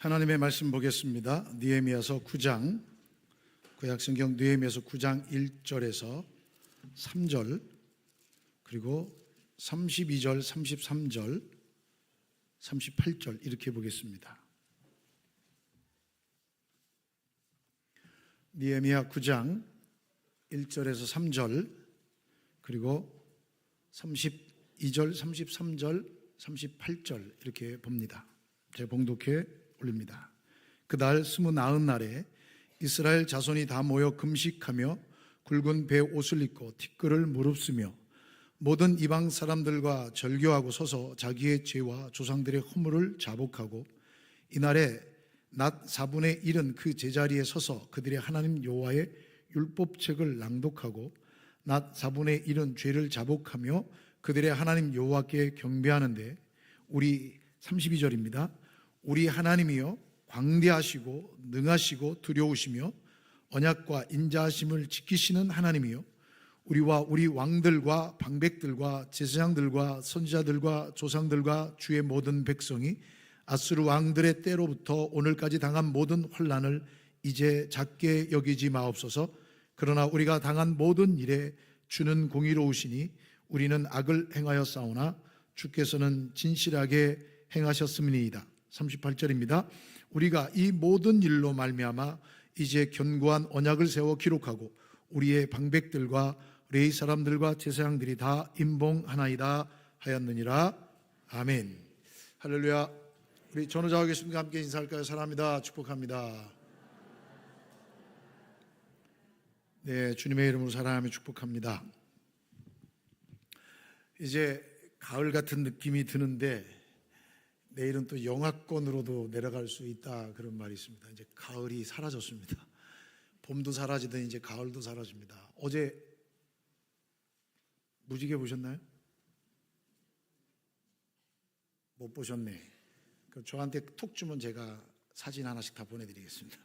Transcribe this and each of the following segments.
하나님의 말씀 보겠습니다. 느헤미야서 9장, 구약성경 느헤미야서 9장 1절에서 3절, 그리고 32절, 33절, 38절 이렇게 보겠습니다. 느헤미야 9장 1절에서 3절, 그리고 32절, 33절, 38절 이렇게 봅니다. 제가 봉독해 올립니다. 그달 29날에 이스라엘 자손이 다 모여 금식하며 굵은 배 옷을 입고 티끌을 무릅쓰며 모든 이방 사람들과 절교하고 서서 자기의 죄와 조상들의 허물을 자복하고 이날에 낮 4분의 1은 그 제자리에 서서 그들의 하나님 여호와의 율법책을 낭독하고 낮 4분의 1은 죄를 자복하며 그들의 하나님 여호와께 경배하는데 우리 32절입니다. 우리 하나님이여 광대하시고 능하시고 두려우시며 언약과 인자하심을 지키시는 하나님이여 우리와 우리 왕들과 방백들과 제사장들과 선지자들과 조상들과 주의 모든 백성이 아수르 왕들의 때로부터 오늘까지 당한 모든 환난을 이제 작게 여기지 마옵소서. 그러나 우리가 당한 모든 일에 주는 공의로우시니 우리는 악을 행하였사오나 주께서는 진실하게 행하셨음이니이다. 38절입니다. 우리가 이 모든 일로 말미암아 이제 견고한 언약을 세워 기록하고 우리의 방백들과 레위 사람들과 제사장들이 다 임봉하나이다 하였느니라. 아멘. 할렐루야. 우리 전우자와 계십니까? 함께 인사할까요? 사랑합니다. 축복합니다. 네, 주님의 이름으로 사랑하며 축복합니다. 이제 가을 같은 느낌이 드는데 내일은 또 영하권으로도 내려갈 수 있다 그런 말이 있습니다. 이제 가을이 사라졌습니다. 봄도 사라지더니 이제 가을도 사라집니다. 어제 무지개 보셨나요? 못 보셨네. 저한테 톡 주면 제가 사진 하나씩 다 보내드리겠습니다.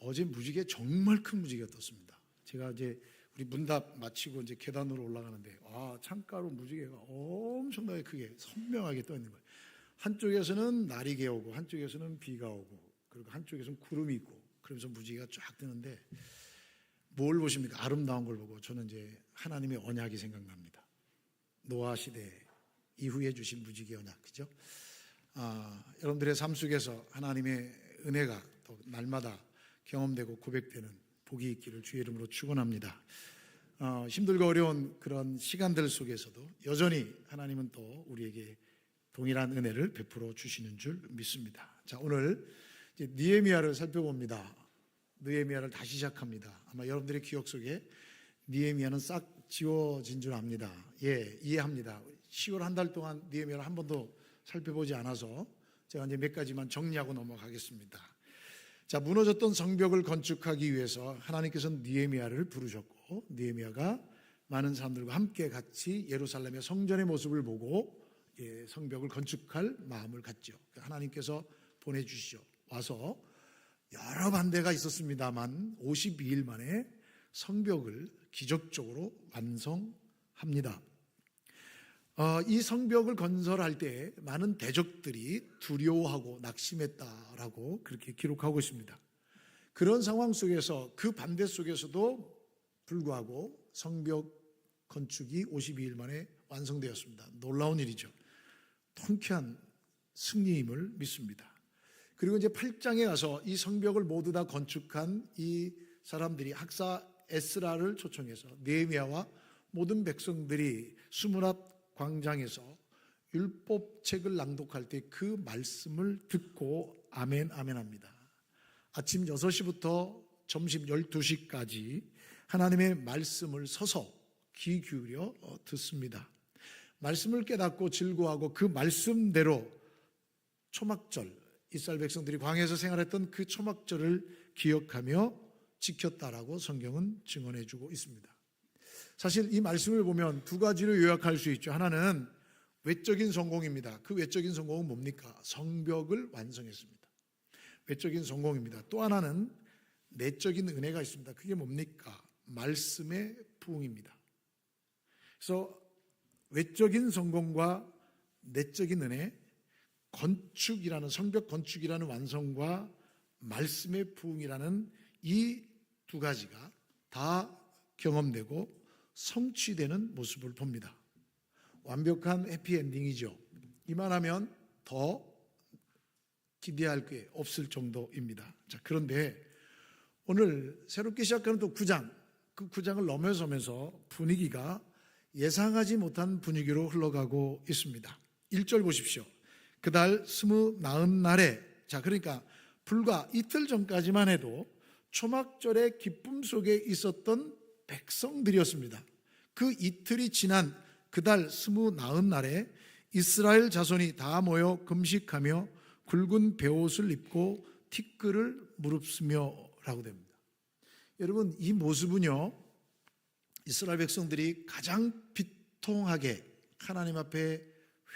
어제 무지개 정말 큰 무지개가 떴습니다. 제가 이제 우리 문답 마치고 이제 계단으로 올라가는데 창가로 무지개가 엄청나게 크게 선명하게 떠 있는 거예요. 한쪽에서는 날이 개오고 한쪽에서는 비가 오고 그리고 한쪽에서는 구름이 있고 그러면서 무지개가 쫙 뜨는데 뭘 보십니까? 아름다운 걸 보고 저는 이제 하나님의 언약이 생각납니다. 노아 시대 이후에 주신 무지개 언약, 그죠? 여러분들의 삶 속에서 하나님의 은혜가 또 날마다 경험되고 고백되는 복이 있기를 주의 이름으로 축원합니다. 힘들고 어려운 그런 시간들 속에서도 여전히 하나님은 또 우리에게 동일한 은혜를 베풀어 주시는 줄 믿습니다. 자, 오늘 이제 느헤미야를 살펴봅니다. 느헤미야를 다시 시작합니다. 아마 여러분들의 기억 속에 느헤미야는 싹 지워진 줄 압니다. 예, 이해합니다. 10월 한 달 동안 느헤미야를 한 번도 살펴보지 않아서 제가 이제 몇 가지만 정리하고 넘어가겠습니다. 자, 무너졌던 성벽을 건축하기 위해서 하나님께서는 느헤미야를 부르셨고 느헤미야가 많은 사람들과 함께 같이 예루살렘의 성전의 모습을 보고 성벽을 건축할 마음을 갖죠. 하나님께서 보내주시죠. 와서 여러 반대가 있었습니다만 52일 만에 성벽을 기적적으로 완성합니다. 이 성벽을 건설할 때 많은 대적들이 두려워하고 낙심했다라고 그렇게 기록하고 있습니다. 그런 상황 속에서 그 반대 속에서도 불구하고 성벽 건축이 52일 만에 완성되었습니다. 놀라운 일이죠. 통쾌한 승리임을 믿습니다. 그리고 이제 8장에 가서 이 성벽을 모두 다 건축한 이 사람들이 학사 에스라를 초청해서 느헤미야와 모든 백성들이 수문 앞 광장에서 율법책을 낭독할 때 그 말씀을 듣고 아멘 아멘 합니다. 아침 6시부터 점심 12시까지 하나님의 말씀을 서서 귀 기울여 듣습니다. 말씀을 깨닫고 즐거워하고 그 말씀대로 초막절, 이스라엘 백성들이 광야에서 생활했던 그 초막절을 기억하며 지켰다라고 성경은 증언해 주고 있습니다. 사실 이 말씀을 보면 두 가지로 요약할 수 있죠. 하나는 외적인 성공입니다. 그 외적인 성공은 뭡니까? 성벽을 완성했습니다. 외적인 성공입니다. 또 하나는 내적인 은혜가 있습니다. 그게 뭡니까? 말씀의 부흥입니다. 그래서 외적인 성공과 내적인 은혜, 건축이라는 성벽 건축이라는 완성과 말씀의 부흥이라는 이 두 가지가 다 경험되고 성취되는 모습을 봅니다. 완벽한 해피엔딩이죠. 이만하면 더 기대할 게 없을 정도입니다. 자, 그런데 오늘 새롭게 시작하는 또 9장, 그 9장을 넘어서면서 분위기가 예상하지 못한 분위기로 흘러가고 있습니다. 1절 보십시오. 그달 29날에, 자, 그러니까 불과 이틀 전까지만 해도 초막절의 기쁨 속에 있었던 백성들이었습니다. 그 이틀이 지난 그달 29날에 이스라엘 자손이 다 모여 금식하며 굵은 베옷을 입고 티끌을 무릅쓰며 라고 됩니다. 여러분, 이 모습은요, 이스라엘 백성들이 가장 비통하게 하나님 앞에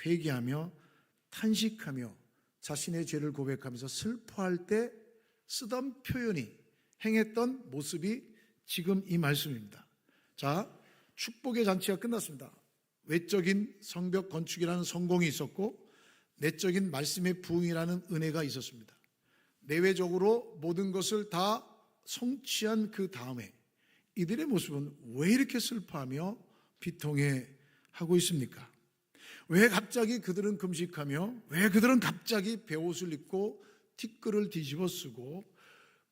회개하며 탄식하며 자신의 죄를 고백하면서 슬퍼할 때 쓰던 표현이, 행했던 모습이 지금 이 말씀입니다. 자, 축복의 잔치가 끝났습니다. 외적인 성벽 건축이라는 성공이 있었고 내적인 말씀의 부흥이라는 은혜가 있었습니다. 내외적으로 모든 것을 다 성취한 그 다음에 이들의 모습은 왜 이렇게 슬퍼하며 비통해 하고 있습니까? 왜 갑자기 그들은 금식하며 왜 그들은 갑자기 베옷을 입고 티끌을 뒤집어 쓰고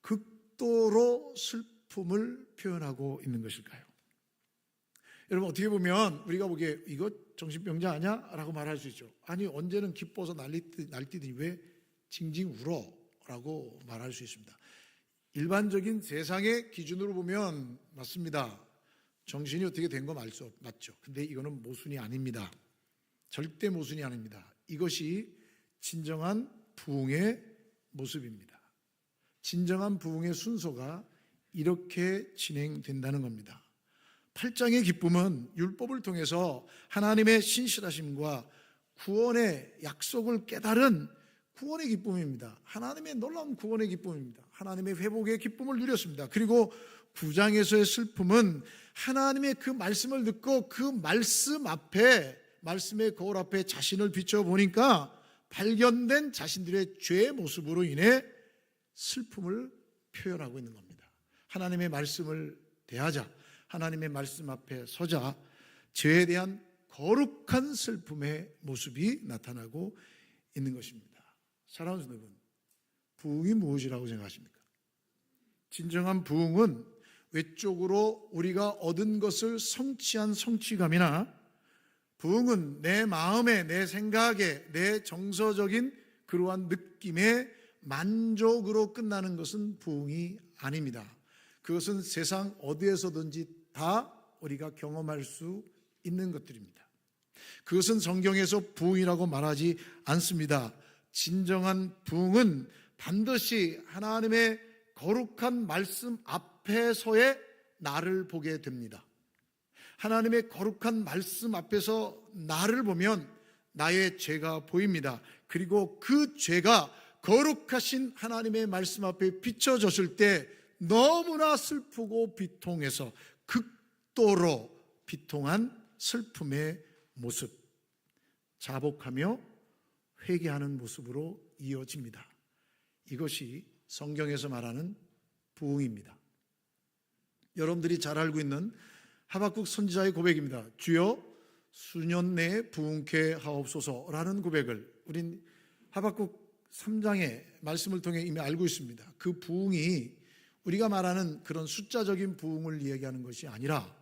극도로 슬픔을 표현하고 있는 것일까요? 여러분, 어떻게 보면 우리가 보기에 이거 정신병자 아니야? 라고 말할 수 있죠. 아니, 언제는 기뻐서 날뛰더니 왜 징징 울어? 라고 말할 수 있습니다. 일반적인 세상의 기준으로 보면 맞습니다. 정신이 어떻게 된 거 맞죠. 근데 이거는 모순이 아닙니다. 절대 모순이 아닙니다. 이것이 진정한 부흥의 모습입니다. 진정한 부흥의 순서가 이렇게 진행된다는 겁니다. 8장의 기쁨은 율법을 통해서 하나님의 신실하심과 구원의 약속을 깨달은 구원의 기쁨입니다. 하나님의 놀라운 구원의 기쁨입니다. 하나님의 회복의 기쁨을 누렸습니다. 그리고 9장에서의 슬픔은 하나님의 그 말씀을 듣고 그 말씀 앞에, 말씀의 거울 앞에 자신을 비춰보니까 발견된 자신들의 죄의 모습으로 인해 슬픔을 표현하고 있는 겁니다. 하나님의 말씀을 대하자, 하나님의 말씀 앞에 서자 죄에 대한 거룩한 슬픔의 모습이 나타나고 있는 것입니다. 사랑하는 여러분, 부흥이 무엇이라고 생각하십니까? 진정한 부흥은 외적으로 우리가 얻은 것을 성취한 성취감이나 부흥은 내 마음에, 내 생각에, 내 정서적인 그러한 느낌의 만족으로 끝나는 것은 부흥이 아닙니다. 그것은 세상 어디에서든지 다 우리가 경험할 수 있는 것들입니다. 그것은 성경에서 부흥이라고 말하지 않습니다. 진정한 부흥은 반드시 하나님의 거룩한 말씀 앞에서의 나를 보게 됩니다. 하나님의 거룩한 말씀 앞에서 나를 보면 나의 죄가 보입니다. 그리고 그 죄가 거룩하신 하나님의 말씀 앞에 비춰졌을 때 너무나 슬프고 비통해서 극도로 비통한 슬픔의 모습, 자복하며 회개하는 모습으로 이어집니다. 이것이 성경에서 말하는 부흥입니다. 여러분들이 잘 알고 있는 하박국 선지자의 고백입니다. 주여 수년 내에 부흥케 하옵소서라는 고백을 우린 하박국 3장의 말씀을 통해 이미 알고 있습니다. 그 부흥이 우리가 말하는 그런 숫자적인 부흥을 이야기하는 것이 아니라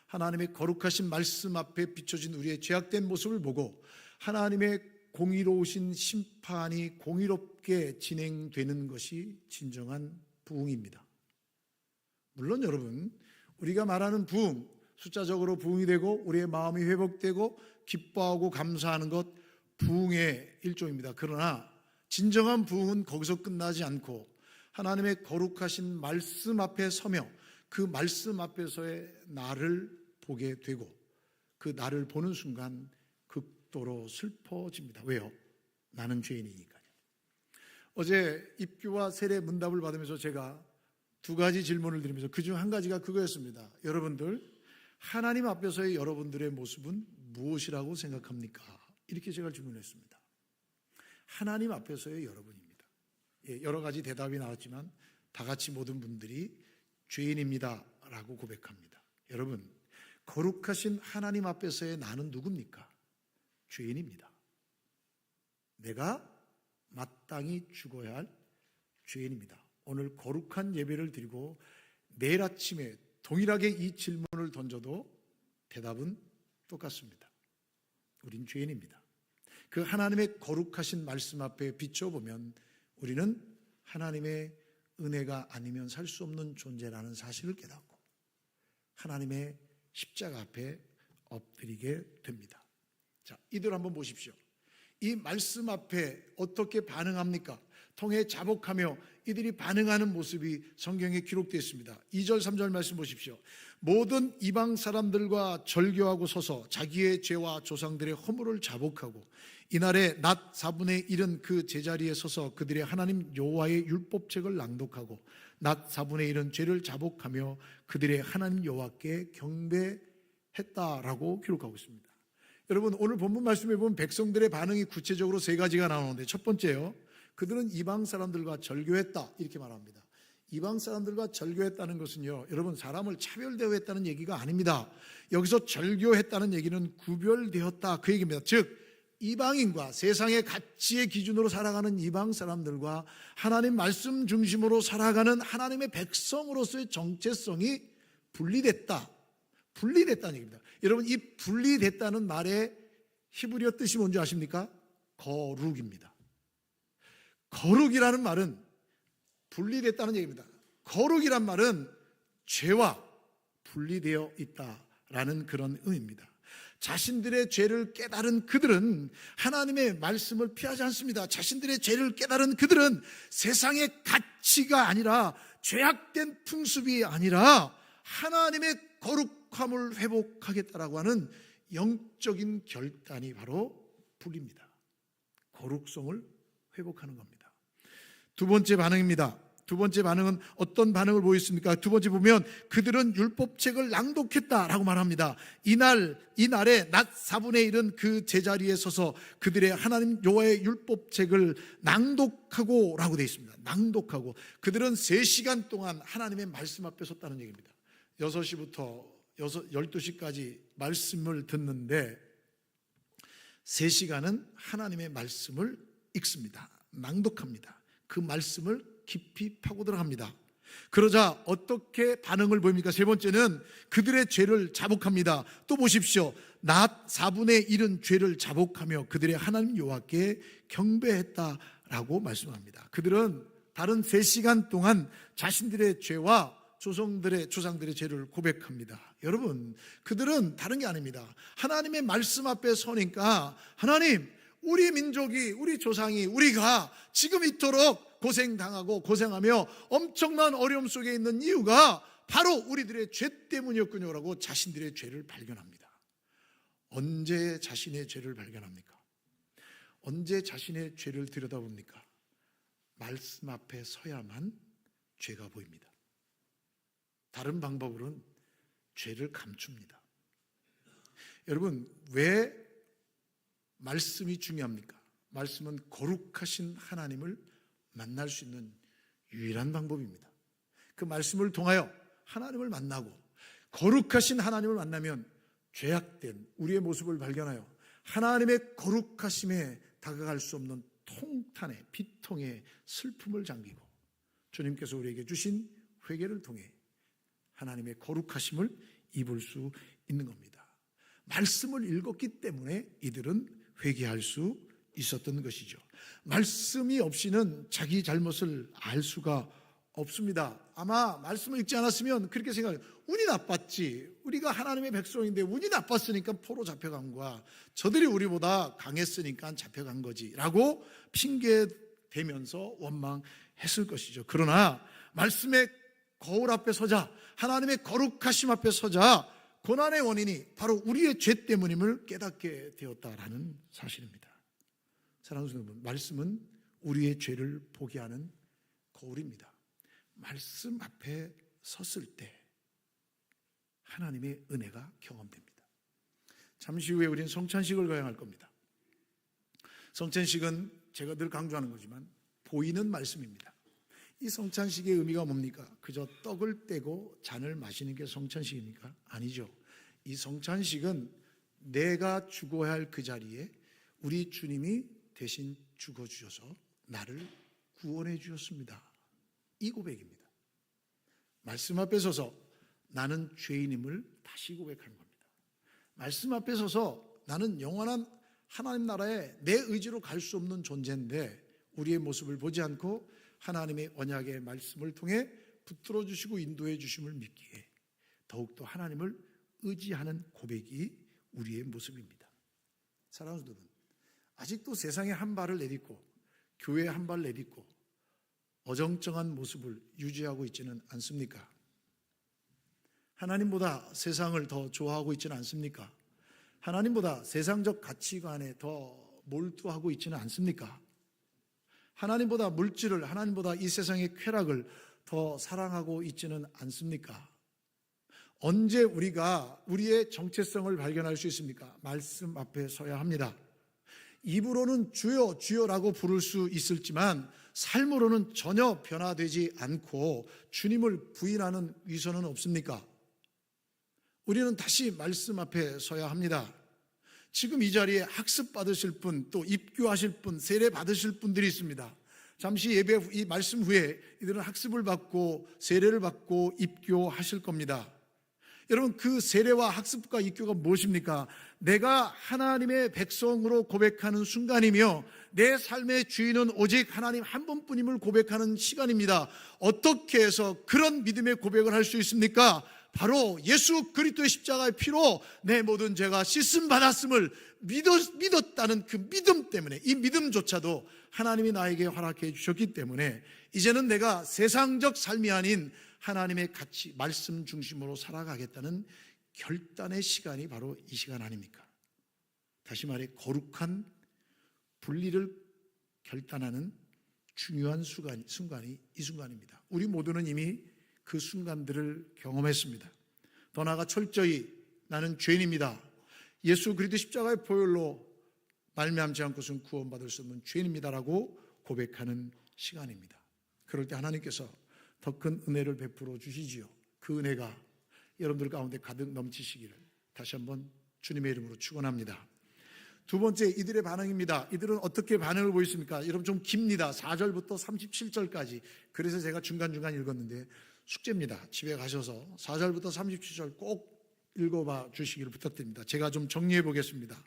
하나님의 거룩하신 말씀 앞에 비춰진 우리의 죄악된 모습을 보고 하나님의 공의로우신 심판이 공의롭게 진행되는 것이 진정한 부흥입니다. 물론 여러분, 우리가 말하는 부흥, 숫자적으로 부흥이 되고 우리의 마음이 회복되고 기뻐하고 감사하는 것, 부흥의 일종입니다. 그러나 진정한 부흥은 거기서 끝나지 않고 하나님의 거룩하신 말씀 앞에 서며 그 말씀 앞에서의 나를 보게 되고 그 나를 보는 순간 극도로 슬퍼집니다. 왜요? 나는 죄인이니까요. 어제 입교와 세례 문답을 받으면서 제가 두 가지 질문을 드리면서 그중 한 가지가 그거였습니다. 여러분들, 하나님 앞에서의 여러분들의 모습은 무엇이라고 생각합니까? 이렇게 제가 질문했습니다. 하나님 앞에서의 여러분입니다. 여러 가지 대답이 나왔지만 다 같이 모든 분들이 죄인입니다 라고 고백합니다. 여러분, 거룩하신 하나님 앞에서의 나는 누굽니까? 죄인입니다. 내가 마땅히 죽어야 할 죄인입니다. 오늘 거룩한 예배를 드리고 내일 아침에 동일하게 이 질문을 던져도 대답은 똑같습니다. 우린 죄인입니다. 그 하나님의 거룩하신 말씀 앞에 비춰보면 우리는 하나님의 은혜가 아니면 살 수 없는 존재라는 사실을 깨닫고 하나님의 십자가 앞에 엎드리게 됩니다. 자, 이들 한번 보십시오. 이 말씀 앞에 어떻게 반응합니까? 통해 자복하며 이들이 반응하는 모습이 성경에 기록되어 있습니다. 2절 3절 말씀 보십시오. 모든 이방 사람들과 절교하고 서서 자기의 죄와 조상들의 허물을 자복하고 이날에 낮 4분의 1은 그 제자리에 서서 그들의 하나님 여호와의 율법책을 낭독하고 낮 4분의 1은 죄를 자복하며 그들의 하나님 여호와께 경배했다라고 기록하고 있습니다. 여러분, 오늘 본문 말씀에 보면 백성들의 반응이 구체적으로 세 가지가 나오는데, 첫 번째요, 그들은 이방 사람들과 절교했다 이렇게 말합니다. 이방 사람들과 절교했다는 것은요, 여러분, 사람을 차별대우했다는 얘기가 아닙니다. 여기서 절교했다는 얘기는 구별되었다 그 얘기입니다. 즉 이방인과 세상의 가치의 기준으로 살아가는 이방 사람들과 하나님 말씀 중심으로 살아가는 하나님의 백성으로서의 정체성이 분리됐다는 얘기입니다. 여러분, 이 분리됐다는 말의 히브리어 뜻이 뭔지 아십니까? 거룩입니다. 거룩이라는 말은 분리됐다는 얘기입니다. 거룩이란 말은 죄와 분리되어 있다라는 그런 의미입니다. 자신들의 죄를 깨달은 그들은 하나님의 말씀을 피하지 않습니다. 자신들의 죄를 깨달은 그들은 세상의 가치가 아니라 죄악된 풍습이 아니라 하나님의 거룩함을 회복하겠다라고 하는 영적인 결단이 바로 분리입니다. 거룩성을 회복하는 겁니다. 두 번째 반응입니다. 두 번째 반응은 어떤 반응을 보였습니까? 두 번째 보면 그들은 율법책을 낭독했다라고 말합니다. 이날에 낮 4분의 1은 그 제자리에 서서 그들의 하나님 여호와의 율법책을 낭독하고 라고 되어 있습니다. 낭독하고. 그들은 3시간 동안 하나님의 말씀 앞에 섰다는 얘기입니다. 6시부터 12시까지 말씀을 듣는데 3시간은 하나님의 말씀을 읽습니다. 낭독합니다. 그 말씀을 깊이 파고 들어갑니다. 그러자 어떻게 반응을 보입니까? 세 번째는 그들의 죄를 자복합니다. 또 보십시오. 낮 4분의 1은 죄를 자복하며 그들의 하나님 여호와께 경배했다라고 말씀합니다. 그들은 다른 3시간 동안 자신들의 죄와 조상들의 죄를 고백합니다. 여러분, 그들은 다른 게 아닙니다. 하나님의 말씀 앞에 서니까 하나님, 우리 민족이, 우리 조상이, 우리가 지금 이토록 고생당하고 고생하며 엄청난 어려움 속에 있는 이유가 바로 우리들의 죄 때문이었군요 라고 자신들의 죄를 발견합니다. 언제 자신의 죄를 발견합니까? 언제 자신의 죄를 들여다봅니까? 말씀 앞에 서야만 죄가 보입니다. 다른 방법으로는 죄를 감춥니다. 여러분, 왜 말씀이 중요합니까? 말씀은 거룩하신 하나님을 만날 수 있는 유일한 방법입니다. 그 말씀을 통하여 하나님을 만나고 거룩하신 하나님을 만나면 죄악된 우리의 모습을 발견하여 하나님의 거룩하심에 다가갈 수 없는 통탄의 비통의 슬픔을 잠기고 주님께서 우리에게 주신 회개를 통해 하나님의 거룩하심을 입을 수 있는 겁니다. 말씀을 읽었기 때문에 이들은 회개할 수 있었던 것이죠. 말씀이 없이는 자기 잘못을 알 수가 없습니다. 아마 말씀을 읽지 않았으면 그렇게 생각해요. 운이 나빴지. 우리가 하나님의 백성인데 운이 나빴으니까 포로 잡혀간 거야. 저들이 우리보다 강했으니까 잡혀간 거지 라고 핑계대면서 원망했을 것이죠. 그러나 말씀의 거울 앞에 서자, 하나님의 거룩하심 앞에 서자 고난의 원인이 바로 우리의 죄 때문임을 깨닫게 되었다라는 사실입니다. 사랑하는 여러분, 말씀은 우리의 죄를 보게 하는 거울입니다. 말씀 앞에 섰을 때 하나님의 은혜가 경험됩니다. 잠시 후에 우리는 성찬식을 거행할 겁니다. 성찬식은 제가 늘 강조하는 거지만 보이는 말씀입니다. 이 성찬식의 의미가 뭡니까? 그저 떡을 떼고 잔을 마시는 게 성찬식입니까? 아니죠. 이 성찬식은 내가 죽어야 할 그 자리에 우리 주님이 대신 죽어주셔서 나를 구원해 주셨습니다. 이 고백입니다. 말씀 앞에 서서 나는 죄인임을 다시 고백하는 겁니다. 말씀 앞에 서서 나는 영원한 하나님 나라에 내 의지로 갈 수 없는 존재인데 우리의 모습을 보지 않고 하나님의 언약의 말씀을 통해 붙들어 주시고 인도해 주심을 믿기에 더욱더 하나님을 의지하는 고백이 우리의 모습입니다. 사랑하는 성도는 아직도 세상에 한 발을 내딛고 교회에 한 발 내딛고 어정쩡한 모습을 유지하고 있지는 않습니까? 하나님보다 세상을 더 좋아하고 있지는 않습니까? 하나님보다 세상적 가치관에 더 몰두하고 있지는 않습니까? 하나님보다 물질을, 하나님보다 이 세상의 쾌락을 더 사랑하고 있지는 않습니까? 언제 우리가 우리의 정체성을 발견할 수 있습니까? 말씀 앞에 서야 합니다. 입으로는 주여 주여라고 부를 수 있을지만 삶으로는 전혀 변화되지 않고 주님을 부인하는 위선은 없습니까? 우리는 다시 말씀 앞에 서야 합니다. 지금 이 자리에 학습 받으실 분, 또 입교하실 분, 세례 받으실 분들이 있습니다. 잠시 예배 이 말씀 후에 이들은 학습을 받고 세례를 받고 입교하실 겁니다. 여러분, 그 세례와 학습과 입교가 무엇입니까? 내가 하나님의 백성으로 고백하는 순간이며 내 삶의 주인은 오직 하나님 한 분뿐임을 고백하는 시간입니다. 어떻게 해서 그런 믿음의 고백을 할 수 있습니까? 바로 예수 그리스도의 십자가의 피로 내 모든 죄가 씻음 받았음을 믿었다는 그 믿음 때문에, 이 믿음조차도 하나님이 나에게 허락해 주셨기 때문에 이제는 내가 세상적 삶이 아닌 하나님의 가치, 말씀 중심으로 살아가겠다는 결단의 시간이 바로 이 시간 아닙니까? 다시 말해 거룩한 분리를 결단하는 중요한 순간이 이 순간입니다. 우리 모두는 이미 그 순간들을 경험했습니다. 더 나아가 철저히 나는 죄인입니다. 예수 그리스도 십자가의 보혈로 말미암지 않고서는 구원받을 수 없는 죄인입니다라고 고백하는 시간입니다. 그럴 때 하나님께서 더 큰 은혜를 베풀어 주시지요. 그 은혜가 여러분들 가운데 가득 넘치시기를 다시 한번 주님의 이름으로 축원합니다. 두 번째, 이들의 반응입니다. 이들은 어떻게 반응을 보였습니까? 여러분 좀 깁니다. 4절부터 37절까지. 그래서 제가 중간중간 읽었는데 숙제입니다. 집에 가셔서 4절부터 37절 꼭 읽어봐 주시기를 부탁드립니다. 제가 좀 정리해 보겠습니다.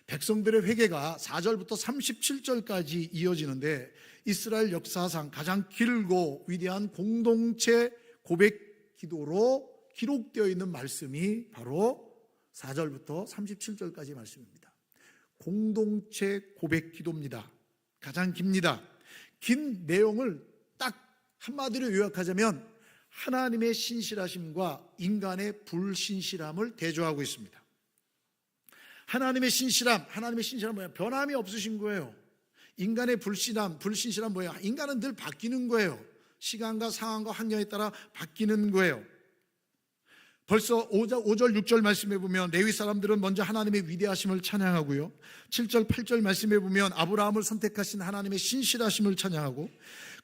백성들의 회개가 4절부터 37절까지 이어지는데 이스라엘 역사상 가장 길고 위대한 공동체 고백 기도로 기록되어 있는 말씀이 바로 4절부터 37절까지 말씀입니다. 공동체 고백 기도입니다. 가장 깁니다. 긴 내용을 딱 한마디로 요약하자면 하나님의 신실하심과 인간의 불신실함을 대조하고 있습니다. 하나님의 신실함 뭐예요? 변함이 없으신 거예요. 인간의 불신실함 뭐예요? 인간은 늘 바뀌는 거예요. 시간과 상황과 환경에 따라 바뀌는 거예요. 벌써 5절 6절 말씀해 보면 레위 사람들은 먼저 하나님의 위대하심을 찬양하고요, 7절 8절 말씀해 보면 아브라함을 선택하신 하나님의 신실하심을 찬양하고,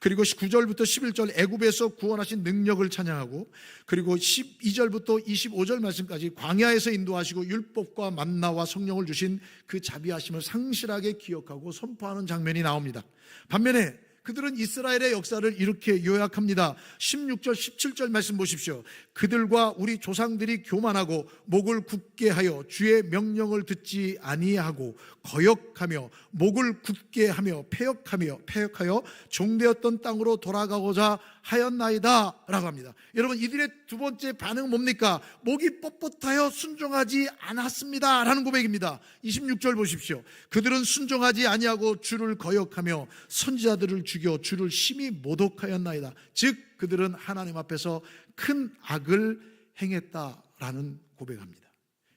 그리고 9절부터 11절 애굽에서 구원하신 능력을 찬양하고, 그리고 12절부터 25절 말씀까지 광야에서 인도하시고 율법과 만나와 성령을 주신 그 자비하심을 상실하게 기억하고 선포하는 장면이 나옵니다. 반면에 그들은 이스라엘의 역사를 이렇게 요약합니다. 16절 17절 말씀 보십시오. 그들과 우리 조상들이 교만하고 목을 굳게 하여 주의 명령을 듣지 아니하고 거역하며 목을 굳게 하며 패역하여 종되었던 땅으로 돌아가고자 하였나이다 라고 합니다. 여러분, 이들의 두 번째 반응은 뭡니까? 목이 뻣뻣하여 순종하지 않았습니다 라는 고백입니다. 26절 보십시오. 그들은 순종하지 아니하고 주를 거역하며 선지자들을 죽여 주를 심히 모독하였나이다. 즉 그들은 하나님 앞에서 큰 악을 행했다라는 고백합니다.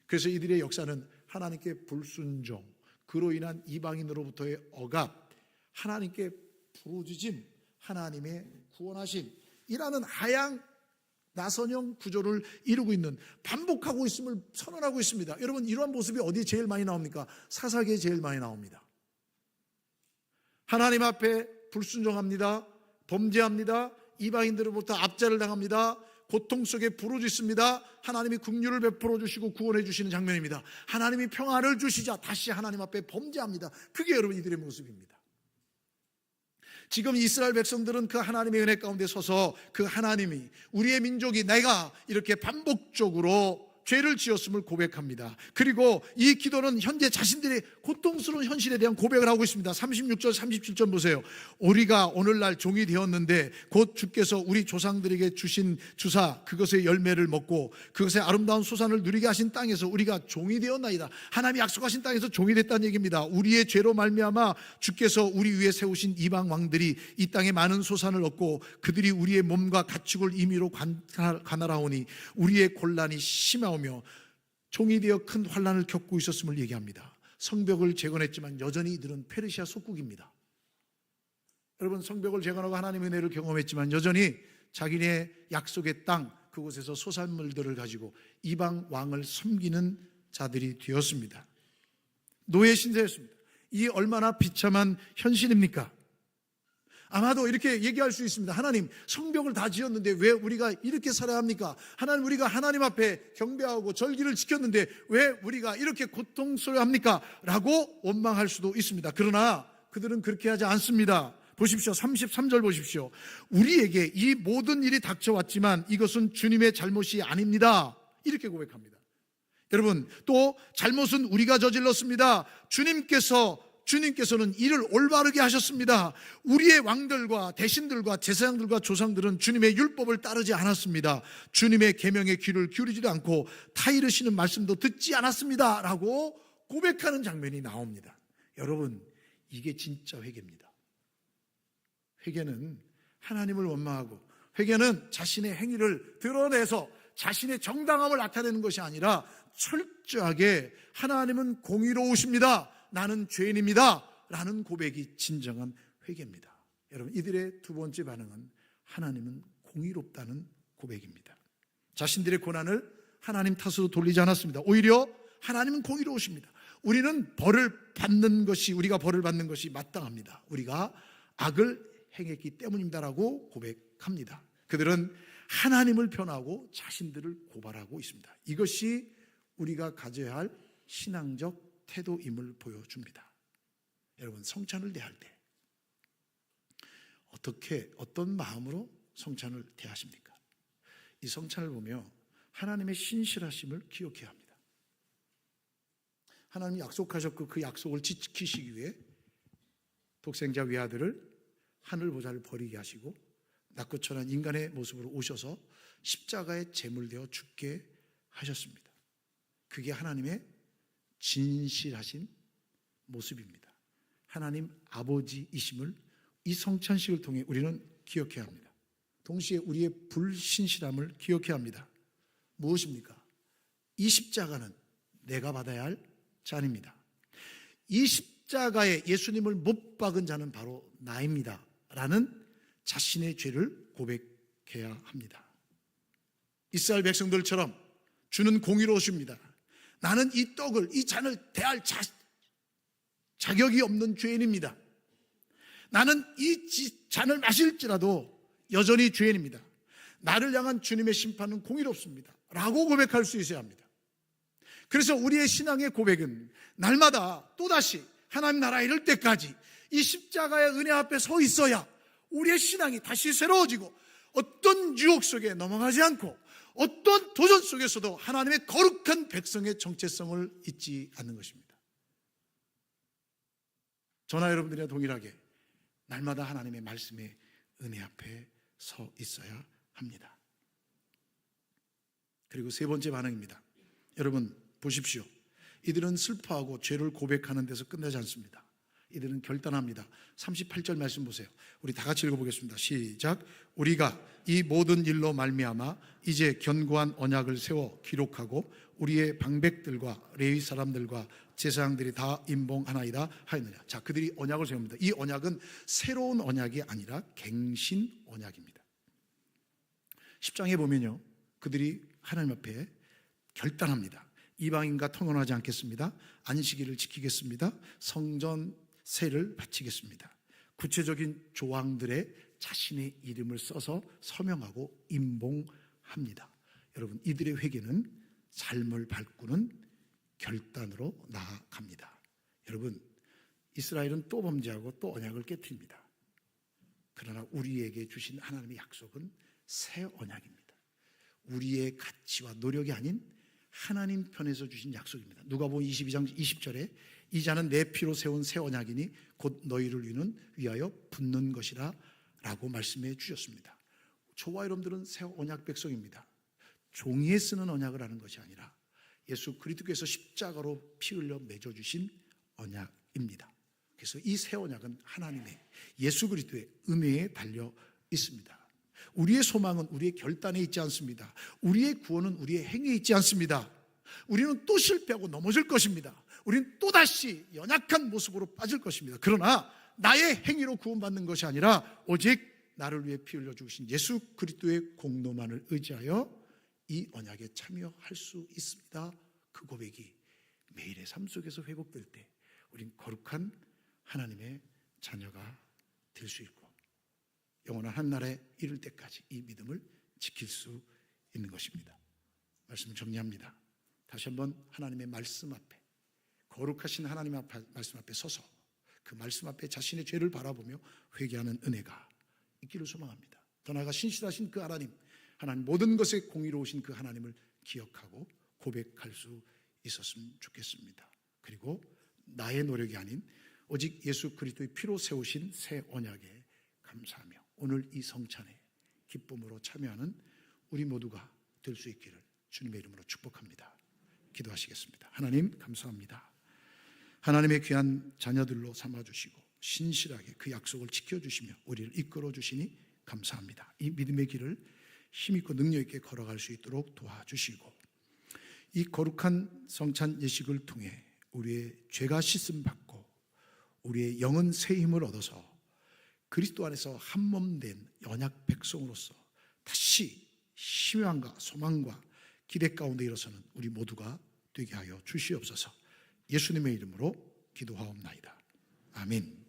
그래서 이들의 역사는 하나님께 불순종, 그로 인한 이방인으로부터의 억압, 하나님께 부르짖음, 하나님의 구원하심이라는 하향 나선형 구조를 이루고 있는, 반복하고 있음을 선언하고 있습니다. 여러분, 이러한 모습이 어디에 제일 많이 나옵니까? 사사기에 제일 많이 나옵니다. 하나님 앞에 불순종합니다. 범죄합니다. 이방인들로부터 압제를 당합니다. 고통 속에 부르짖습니다. 하나님이 긍휼을 베풀어 주시고 구원해 주시는 장면입니다. 하나님이 평안을 주시자 다시 하나님 앞에 범죄합니다. 그게 여러분 이들의 모습입니다. 지금 이스라엘 백성들은 그 하나님의 은혜 가운데 서서 그 하나님이, 우리의 민족이, 내가 이렇게 반복적으로 죄를 지었음을 고백합니다. 그리고 이 기도는 현재 자신들의 고통스러운 현실에 대한 고백을 하고 있습니다. 36절 37절 보세요. 우리가 오늘날 종이 되었는데 곧 주께서 우리 조상들에게 주신 주사 그것의 열매를 먹고 그것의 아름다운 소산을 누리게 하신 땅에서 우리가 종이 되었나이다. 하나님이 약속하신 땅에서 종이 됐다는 얘기입니다. 우리의 죄로 말미암아 주께서 우리 위에 세우신 이방 왕들이 이 땅에 많은 소산을 얻고 그들이 우리의 몸과 가축을 임의로 관할하오니 우리의 곤란이 심하오며 종이 되어 큰 환난을 겪고 있었음을 얘기합니다. 성벽을 재건했지만 여전히 이들은 페르시아 속국입니다. 여러분, 성벽을 재건하고 하나님의 은혜를 경험했지만 여전히 자기네 약속의 땅 그곳에서 소산물들을 가지고 이방 왕을 섬기는 자들이 되었습니다. 노예 신세였습니다. 이 얼마나 비참한 현실입니까? 아마도 이렇게 얘기할 수 있습니다. 하나님, 성벽을 다 지었는데 왜 우리가 이렇게 살아야 합니까? 하나님, 우리가 하나님 앞에 경배하고 절기를 지켰는데 왜 우리가 이렇게 고통스러워합니까? 라고 원망할 수도 있습니다. 그러나 그들은 그렇게 하지 않습니다. 보십시오. 33절 보십시오. 우리에게 이 모든 일이 닥쳐왔지만 이것은 주님의 잘못이 아닙니다. 이렇게 고백합니다. 여러분, 또 잘못은 우리가 저질렀습니다. 주님께서는 이를 올바르게 하셨습니다. 우리의 왕들과 대신들과 제사장들과 조상들은 주님의 율법을 따르지 않았습니다. 주님의 계명에 귀를 기울이지도 않고 타이르시는 말씀도 듣지 않았습니다. 라고 고백하는 장면이 나옵니다. 여러분, 이게 진짜 회개입니다. 회개는 하나님을 원망하고, 회개는 자신의 행위를 드러내서 자신의 정당함을 나타내는 것이 아니라 철저하게 하나님은 공의로우십니다, 나는 죄인입니다 라는 고백이 진정한 회개입니다. 여러분, 이들의 두 번째 반응은 하나님은 공의롭다는 고백입니다. 자신들의 고난을 하나님 탓으로 돌리지 않았습니다. 오히려 하나님은 공의로우십니다. 우리가 벌을 받는 것이 마땅합니다. 우리가 악을 행했기 때문입니다라고 고백합니다. 그들은 하나님을 변하고 자신들을 고발하고 있습니다. 이것이 우리가 가져야 할 신앙적 태도임을 보여줍니다. 여러분, 성찬을 대할 때 어떤 마음으로 성찬을 대하십니까? 이 성찬을 보며 하나님의 신실하심을 기억해야 합니다. 하나님이 약속하셨고 그 약속을 지키시기 위해 독생자 외아들을 하늘보좌를 버리게 하시고 낮고 천한 인간의 모습으로 오셔서 십자가의 제물되어 죽게 하셨습니다. 그게 하나님의 진실하신 모습입니다. 하나님 아버지이심을 이 성찬식을 통해 우리는 기억해야 합니다. 동시에 우리의 불신실함을 기억해야 합니다. 무엇입니까? 이 십자가는 내가 받아야 할 잔입니다. 이 십자가에 예수님을 못 박은 자는 바로 나입니다 라는 자신의 죄를 고백해야 합니다. 이스라엘 백성들처럼 주는 공의로우십니다. 나는 이 떡을, 이 잔을 대할 자격이 없는 죄인입니다. 나는 이 잔을 마실지라도 여전히 죄인입니다. 나를 향한 주님의 심판은 공의롭습니다 라고 고백할 수 있어야 합니다. 그래서 우리의 신앙의 고백은 날마다 또다시 하나님 나라에 이를 때까지 이 십자가의 은혜 앞에 서 있어야 우리의 신앙이 다시 새로워지고 어떤 유혹 속에 넘어가지 않고 어떤 도전 속에서도 하나님의 거룩한 백성의 정체성을 잊지 않는 것입니다. 저나 여러분들이나 동일하게 날마다 하나님의 말씀의 은혜 앞에 서 있어야 합니다. 그리고 세 번째 반응입니다. 여러분 보십시오. 이들은 슬퍼하고 죄를 고백하는 데서 끝나지 않습니다. 이들은 결단합니다. 38절 말씀 보세요. 우리 다 같이 읽어보겠습니다. 시작. 우리가 이 모든 일로 말미암아 이제 견고한 언약을 세워 기록하고 우리의 방백들과 레위 사람들과 제사장들이 다 임봉하나이다 하였느냐. 자, 그들이 언약을 세웁니다. 이 언약은 새로운 언약이 아니라 갱신 언약입니다. 10장에 보면요, 그들이 하나님 앞에 결단합니다. 이방인과 통혼하지 않겠습니다. 안식일을 지키겠습니다. 성전 세를 바치겠습니다. 구체적인 조항들에 자신의 이름을 써서 서명하고 임봉합니다. 여러분, 이들의 회개는 삶을 바꾸는 결단으로 나아갑니다. 여러분, 이스라엘은 또 범죄하고 또 언약을 깨트립니다. 그러나 우리에게 주신 하나님의 약속은 새 언약입니다. 우리의 가치와 노력이 아닌 하나님 편에서 주신 약속입니다. 누가복음 22장 20절에 이 자는 내 피로 세운 새 언약이니 곧 너희를 위하여 붙는 것이라 라고 말씀해 주셨습니다. 저와 여러분들은 새 언약 백성입니다. 종이에 쓰는 언약을 하는 것이 아니라 예수 그리스도께서 십자가로 피 흘려 맺어주신 언약입니다. 그래서 이 새 언약은 하나님의 예수 그리스도의 은혜에 달려 있습니다. 우리의 소망은 우리의 결단에 있지 않습니다. 우리의 구원은 우리의 행위에 있지 않습니다. 우리는 또 실패하고 넘어질 것입니다. 우리는 또다시 연약한 모습으로 빠질 것입니다. 그러나 나의 행위로 구원받는 것이 아니라 오직 나를 위해 피 흘려 죽으신 예수 그리스도의 공로만을 의지하여 이 언약에 참여할 수 있습니다. 그 고백이 매일의 삶 속에서 회복될 때 우린 거룩한 하나님의 자녀가 될 수 있고 영원한 한날에 이룰 때까지 이 믿음을 지킬 수 있는 것입니다. 말씀을 정리합니다. 다시 한번 하나님의 말씀 앞에, 거룩하신 하나님의 말씀 앞에 서서 그 말씀 앞에 자신의 죄를 바라보며 회개하는 은혜가 있기를 소망합니다. 더 나아가 신실하신 그 하나님 모든 것에 공의로우신 그 하나님을 기억하고 고백할 수 있었으면 좋겠습니다. 그리고 나의 노력이 아닌 오직 예수 그리스도의 피로 세우신 새 언약에 감사하며 오늘 이 성찬에 기쁨으로 참여하는 우리 모두가 될 수 있기를 주님의 이름으로 축복합니다. 기도하시겠습니다. 하나님 감사합니다. 하나님의 귀한 자녀들로 삼아주시고 신실하게 그 약속을 지켜주시며 우리를 이끌어 주시니 감사합니다. 이 믿음의 길을 힘있고 능력있게 걸어갈 수 있도록 도와주시고 이 거룩한 성찬 예식을 통해 우리의 죄가 씻음 받고 우리의 영은 새 힘을 얻어서 그리스도 안에서 한몸된 언약 백성으로서 다시 희망과 소망과 기대 가운데 일어서는 우리 모두가 되게 하여 주시옵소서. 예수님의 이름으로 기도하옵나이다. 아멘.